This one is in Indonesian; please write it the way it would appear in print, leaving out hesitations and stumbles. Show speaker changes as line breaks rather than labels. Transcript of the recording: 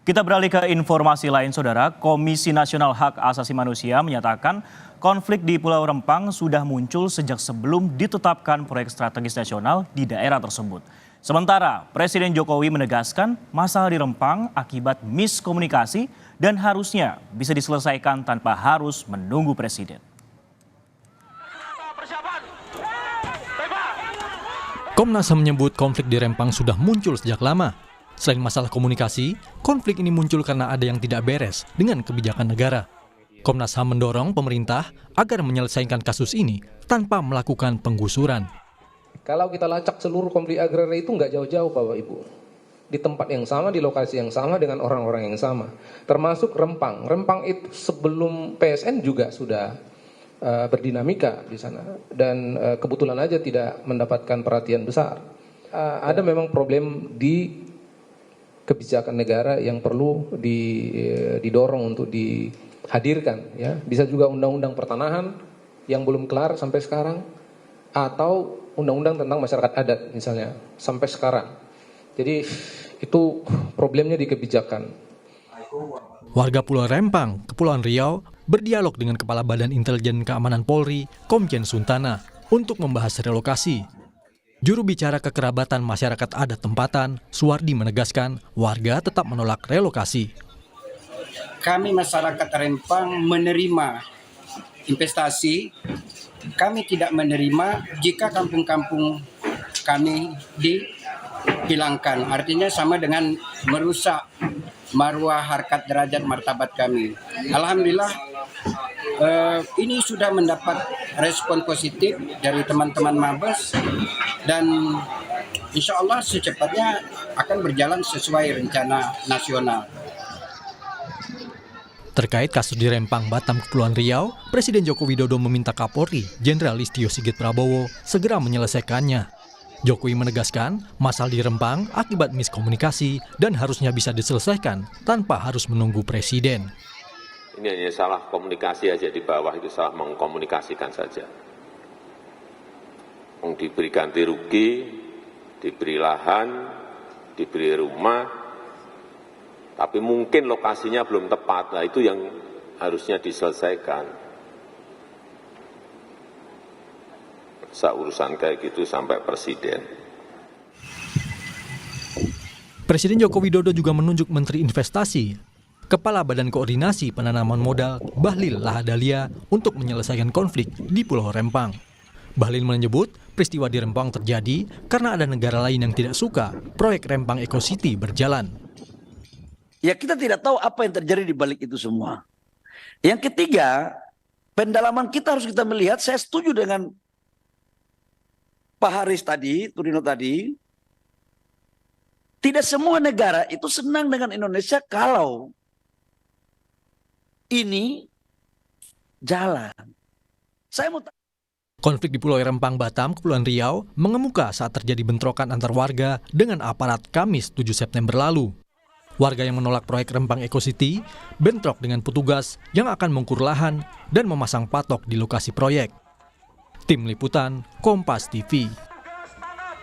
Kita beralih ke informasi lain, Saudara. Komisi Nasional Hak Asasi Manusia menyatakan konflik di Pulau Rempang sudah muncul sejak sebelum ditetapkan proyek strategis nasional di daerah tersebut. Sementara Presiden Jokowi menegaskan masalah di Rempang akibat miskomunikasi dan harusnya bisa diselesaikan tanpa harus menunggu Presiden.
Komnas HAM menyebut konflik di Rempang sudah muncul sejak lama. Selain masalah komunikasi, konflik ini muncul karena ada yang tidak beres dengan kebijakan negara. Komnas HAM mendorong pemerintah agar menyelesaikan kasus ini tanpa melakukan penggusuran.
Kalau kita lacak seluruh konflik agraria itu nggak jauh-jauh Bapak Ibu. Di tempat yang sama, di lokasi yang sama, dengan orang-orang yang sama. Termasuk Rempang. Rempang itu sebelum PSN juga sudah berdinamika di sana. Dan kebetulan aja tidak mendapatkan perhatian besar. Ada memang problem di kebijakan negara yang perlu didorong untuk dihadirkan, ya. Bisa juga undang-undang pertanahan yang belum kelar sampai sekarang, atau undang-undang tentang masyarakat adat misalnya sampai sekarang. Jadi itu problemnya di kebijakan.
Warga Pulau Rempang, Kepulauan Riau, berdialog dengan Kepala Badan Intelijen Keamanan Polri, Komjen Suntana, untuk membahas relokasi. Juru bicara kekerabatan masyarakat adat tempatan, Suwardi, menegaskan warga tetap menolak relokasi.
Kami masyarakat Rempang menerima investasi, kami tidak menerima jika kampung-kampung kami dihilangkan. Artinya sama dengan merusak marwah, harkat, derajat, martabat kami. Alhamdulillah ini sudah mendapat respon positif dari teman-teman Mabes dan insya Allah secepatnya akan berjalan sesuai rencana nasional.
Terkait kasus di Rempang, Batam, Kepulauan Riau, Presiden Joko Widodo meminta Kapolri, Jenderal Listio Sigit Prabowo, segera menyelesaikannya. Jokowi menegaskan masalah di Rempang akibat miskomunikasi dan harusnya bisa diselesaikan tanpa harus menunggu Presiden.
Ini hanya salah komunikasi aja di bawah, itu salah mengkomunikasikan saja. Diberi ganti rugi, diberi lahan, diberi rumah, tapi mungkin lokasinya belum tepat. Nah, itu yang harusnya diselesaikan. Urusan kayak gitu sampai Presiden.
Presiden Joko Widodo juga menunjuk Menteri Investasi, Kepala Badan Koordinasi Penanaman Modal, Bahlil Lahadalia, untuk menyelesaikan konflik di Pulau Rempang. Bahlil menyebut peristiwa di Rempang terjadi karena ada negara lain yang tidak suka proyek Rempang Eco City berjalan.
Ya, kita tidak tahu apa yang terjadi di balik itu semua. Yang ketiga, pendalaman kita harus kita melihat, saya setuju dengan Pak Haris tadi, Turino tadi, tidak semua negara itu senang dengan Indonesia kalau ini jalan. Saya mau
Konflik di Pulau Rempang, Batam, Kepulauan Riau mengemuka saat terjadi bentrokan antar warga dengan aparat Kamis 7 September lalu. Warga yang menolak proyek Rempang Eco City bentrok dengan petugas yang akan mengukur lahan dan memasang patok di lokasi proyek. Tim Liputan, Kompas TV.